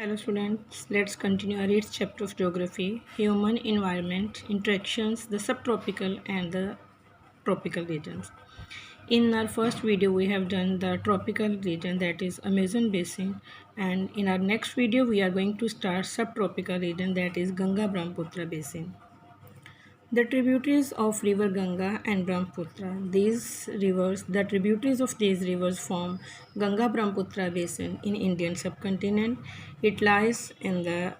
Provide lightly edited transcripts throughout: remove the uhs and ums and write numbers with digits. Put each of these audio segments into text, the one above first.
Hello students, let's continue our eighth chapter of geography, human environment, interactions, the subtropical and the tropical regions. In our first video we have done the tropical region, that is Amazon basin, and in our next video we are going to start subtropical region, that is Ganga Brahmaputra basin. The tributaries of river Ganga and Brahmaputra. The tributaries of these rivers form Ganga Brahmaputra basin in Indian subcontinent. It lies in the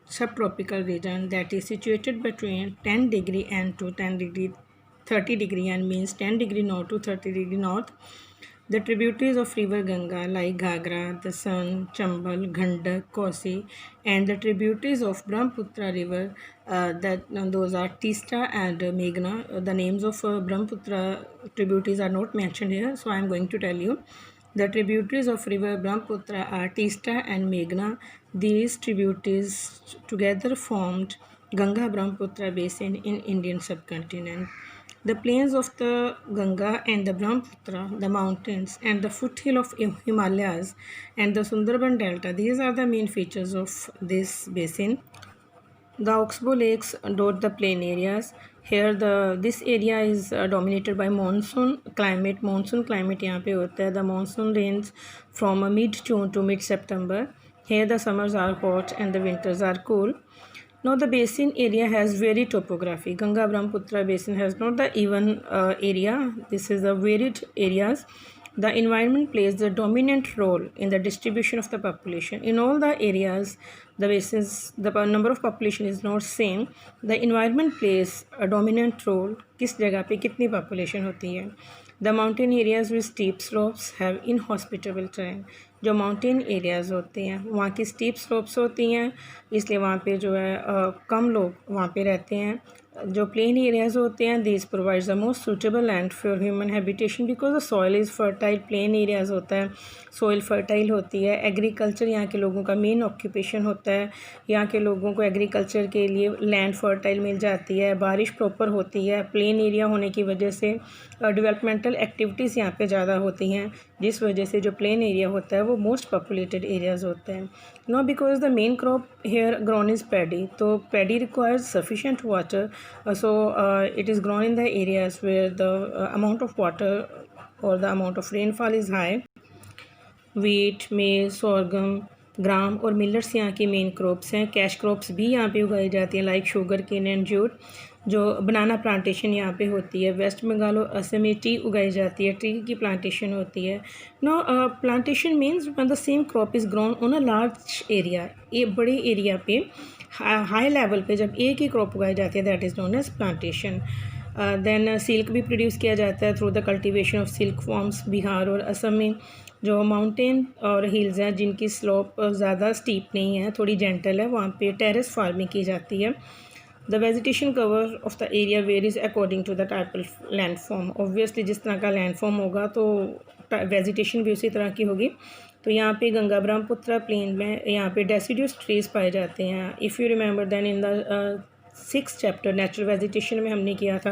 subtropical region that is situated between 10 degree and to 10 degree 30 degree and means 10 degree north to 30 degree north. The tributaries of river Ganga like Ghagra, the Son, Chambal, Ghandak, Kosi, and the tributaries of Brahmaputra river, those are Tista and Meghna. The names of Brahmaputra tributaries are not mentioned here, so I am going to tell you. The tributaries of river Brahmaputra are Tista and Meghna. These tributaries together formed Ganga Brahmaputra basin in Indian subcontinent. The plains of the Ganga and the Brahmaputra, the mountains and the foothill of Himalayas and the Sundarban Delta, these are the main features of this basin. The Oxbow Lakes dot the plain areas. Here this area is dominated by monsoon climate. Monsoon climate यहाँ पे होता है. The monsoon rains from mid-June to mid-September. Here the summers are hot and the winters are cool. Now the basin area has varied topography. Ganga Brahmaputra basin has not the even area. This is the varied areas. The environment plays the dominant role in the distribution of the population. In all the areas, the basins, the number of population is not same. The environment plays a dominant role. किस जगह पे कितनी population होती है. The mountain areas with steep slopes have inhospitable terrain. जो mountain areas होते हैं वहाँ की स्टीप स्लोप्स होती हैं, इसलिए वहाँ पे जो है कम लोग वहाँ पे रहते हैं. जो प्लेन एरियाज़ होते हैं this provides the most suitable land for human habitation because the soil is fertile. Plain areas होता है, सॉइल फर्टाइल होती है. एग्रीकल्चर यहाँ के लोगों का मेन ऑक्यूपेशन होता है. यहाँ के लोगों को एग्रीकल्चर के लिए लैंड फर्टाइल मिल जाती है, बारिश प्रॉपर होती है. प्लेन एरिया होने की वजह से डेवलपमेंटल एक्टिविटीज़ यहाँ पे ज़्यादा होती हैं, जिस वजह से जो प्लेन एरिया होता है वो मोस्ट पॉपुलेटेड एरियाज़ होते हैं. No because the main crop here grown is paddy, तो paddy requires sufficient water, so it is grown in the areas where the amount of water or the amount of rainfall is high. Wheat, maize, sorghum, gram और millets यहाँ की main crops हैं. Cash crops भी यहाँ पे उगाई जाती हैं like sugar cane and jute. जो बनाना प्लांटेशन यहाँ पे होती है. वेस्ट बंगाल और असम में टी उगाई जाती है, टी की प्लांटेशन होती है. No plantation means when the same crop is grown on a large area. ये बड़े एरिया पे हाई लेवल पे जब एक ही क्रॉप उगाई जाती है that is known as plantation. Then silk भी प्रोड्यूस किया जाता है through the cultivation of silk farms. Bihar और असम में जो माउंटेन और हिल्स हैं जिनकी स्लोप ज़्यादा स्टीप नहीं है, थोड़ी जेंटल है, वहाँ पे टेरेस फार्मिंग की जाती है. The vegetation cover of the area varies according to the type of land form. Obviously जिस तरह का लैंड फॉर्म होगा तो वेजिटेशन भी उसी तरह की होगी. तो यहाँ पे गंगा ब्रह्मपुत्र प्लेन में यहाँ पे डेसिडियस ट्रीज पाए जाते हैं. If you remember then in the 6th chapter natural vegetation में हमने किया था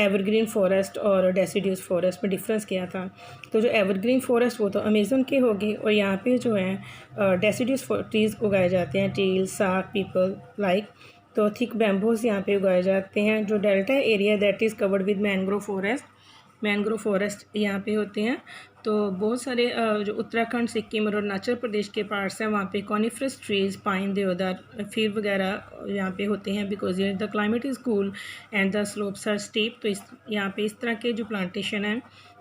एवरग्रीन फॉरेस्ट और डेसिडियस फॉरेस्ट में डिफरेंस किया था. तो जो एवरग्रीन फॉरेस्ट वो तो अमेज़न के होगी और यहाँ पे जो है डेसिडियस ट्रीज़ उगाए जाते हैं, टील, साग, पीपल लाइक. तो थिक बैम्बूज यहाँ पे उगाए जाते हैं. जो delta area that is covered with mangrove forest, mangrove forest यहाँ पे होते हैं. तो बहुत सारे जो उत्तराखंड, सिक्किम और अरुणाचल प्रदेश के पार्ट्स हैं वहाँ पे कॉनिफरस ट्रीज़, पाइन, देवदार, फीर वगैरह यहाँ पे होते हैं बिकॉज ये the climate is cool and the slopes are steep. तो यहाँ पे इस तरह के जो प्लांटेशन है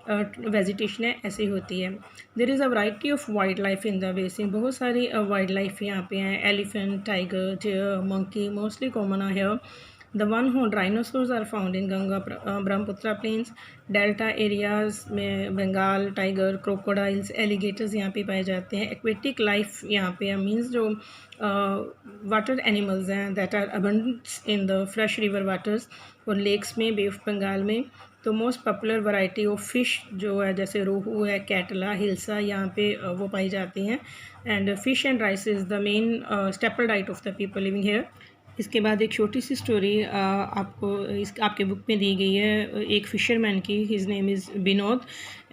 वेजिटेशन है ऐसी होती है. There is a variety of wild life in the basin. बहुत सारी वाइल्ड लाइफ यहाँ पे हैं. Elephant, tiger, deer, monkey mostly common are here. The one-horned rhinoceros are found in Ganga Brahmaputra plains. Delta areas में Bengal tiger, crocodiles, alligators यहाँ पे पाए जाते हैं. एक्वेटिक लाइफ यहाँ पे मीन्स जो वाटर एनिमल्स हैं that are abundant in the fresh river waters और लेक्स में, बे ऑफ बंगाल में. तो most popular variety of fish जो है जैसे रोहू है, कैटला, हिल्सा यहाँ पे वो पाई जाती हैं. And fish and rice is the main staple diet of the people living here. इसके बाद एक छोटी सी स्टोरी आपको आपके बुक में दी गई है एक फ़िशरमैन की। His name is Vinod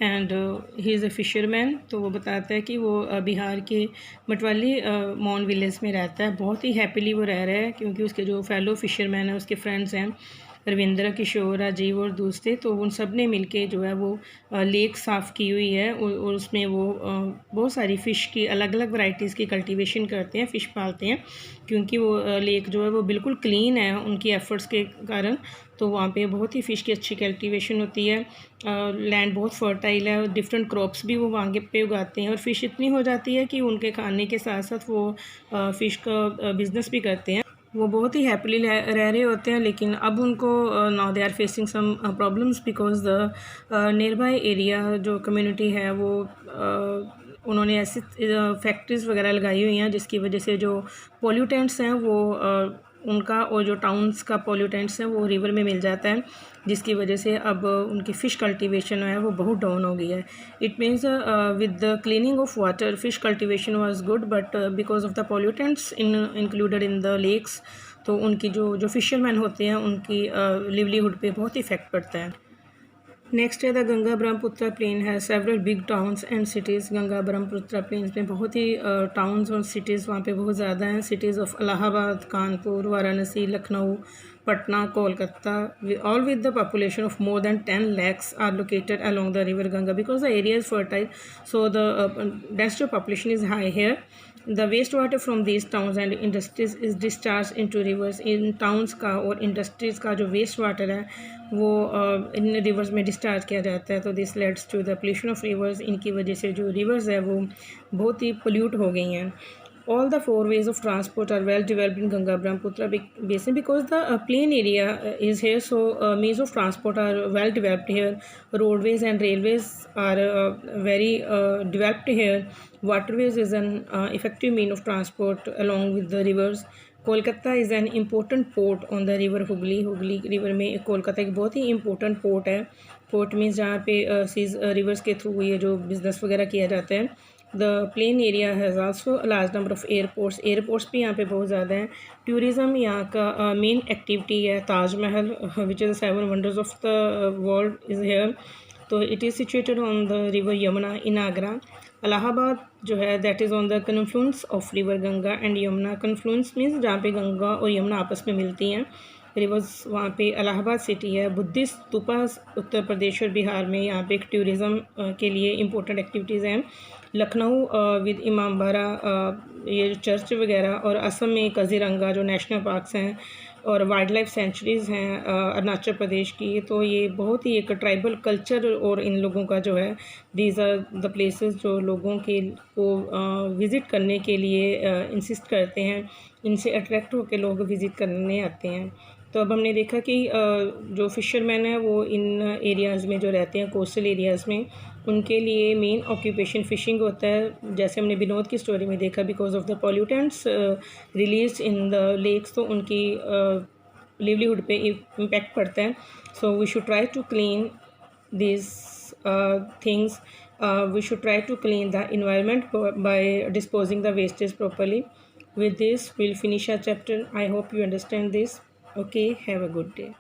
and he is a fisherman. तो वो बताता है कि वो बिहार के मटवाली मॉन विलेज में रहता है। बहुत ही हैप्पीली वो रह रहा है क्योंकि उसके जो फेलो फ़िशरमैन हैं, उसके फ्रेंड्स हैं रविंद्र, किशोर, राजीव और दूसरे, तो उन सब ने मिलके जो है वो लेक साफ़ की हुई है और उसमें वो बहुत सारी फ़िश की अलग अलग वैरायटीज़ की कल्टीवेशन करते हैं, फ़िश पालते हैं क्योंकि वो लेक जो है वो बिल्कुल क्लीन है उनकी एफ़र्ट्स के कारण। तो वहाँ पे बहुत ही फ़िश की अच्छी कल्टीवेशन होती है। लैंड बहुत फर्टाइल है और डिफरेंट क्रॉप्स भी वो वहाँ पे उगाते हैं और फ़िश इतनी हो जाती है कि उनके खाने के साथ साथ वो फ़िश का बिज़नेस भी करते हैं। वो बहुत ही हैप्पीली रह रहे होते हैं, लेकिन अब उनको now they are facing some problems because the near by area जो कम्युनिटी है वो उन्होंने ऐसी फैक्ट्रीज़ वगैरह लगाई हुई हैं जिसकी वजह से जो पोल्यूटेंट्स हैं वो उनका और जो टाउन्स का पोल्यूटेंट्स हैं वो रिवर में मिल जाता है, जिसकी वजह से अब उनकी फ़िश कल्टीवेशन है वो बहुत डाउन हो गई है। It means with the cleaning of water fish cultivation was good, but because of the pollutants included in the lakes, तो उनकी जो फिशरमैन होते हैं उनकी लिवलीहुड पे बहुत इफेक्ट पड़ता है। नेक्स्ट है द गंगा ब्रह्मपुत्र प्लेन है several big towns and cities. Ganga Brahmaputra plains में बहुत ही टाउन्स और सिटीज़ वहाँ पे बहुत ज़्यादा हैं। Cities of Allahabad, Kanpur, Varanasi, Lucknow, Patna, Kolkata, all with the population of more than 10 lakhs are located along the river Ganga because the area is fertile, so the density of population is high here. The wastewater from these towns and industries is discharged into rivers. In towns का और industries का जो waste water है वो इन rivers में discharge किया जाता है, तो this leads to the pollution of rivers। इनकी वजह से जो rivers है वो बहुत ही pollute हो गई हैं। All the four ways of transport are well developed in Ganga Brahmaputra basin because the plain area is here, so means of transport are well developed here. Roadways and railways are very developed here. Waterways is an effective mean of transport along with the rivers. Kolkata is an important port on the river Hooghly. Hooghly river में कोलकाता एक बहुत ही important port है। Port means जहाँ पे seize reverse के through ये जो business वगैरह किया जाता है। The plain area has also large number of airports. Airports भी यहाँ पे बहुत ज़्यादा हैं। टूरिज़म यहाँ का मेन एक्टिविटी है। Taj Mahal which is 7 wonders of the world is here. तो it is situated on the river Yamuna in Agra. Allahabad जो है that is on the confluence of river Ganga and Yamuna. Confluence means जहाँ पे गंगा और यमुना आपस में मिलती हैं रिवर्स, वहाँ पे इलाहाबाद सिटी है। बुद्धिस्ट स्तूपास उत्तर प्रदेश और बिहार में यहाँ पे एक टूरिज़म के लिए इम्पोर्टेंट एक्टिविटीज़ हैं। लखनऊ विद इमामबाड़ा ये जो चर्च वगैरह, और असम में काजीरंगा जो नेशनल पार्क्स हैं और वाइल्ड लाइफ सेंचुरीज़ हैं अरुणाचल प्रदेश की। तो ये बहुत ही एक ट्राइबल कल्चर और इन लोगों का जो है दीज आर द प्लेसेस जो लोगों के को विज़िट करने के लिए इंसिस्ट करते हैं, इनसे अट्रैक्ट होकर लोग विज़िट करने आते हैं। तो अब हमने देखा कि जो फ़िशरमैन है वो इन एरियाज़ में जो रहते हैं कोस्टल एरियाज़ में, उनके लिए मेन ऑक्यूपेशन फ़िशिंग होता है। जैसे हमने विनोद की स्टोरी में देखा because of the pollutants release in the lakes, तो उनकी लिवलीहुड पे इम्पैक्ट पड़ता है। So we should try to clean this things. We should try to clean the environment by disposing the wastage properly. With this, we'll finish our chapter. I hope you understand this. Okay, have a good day.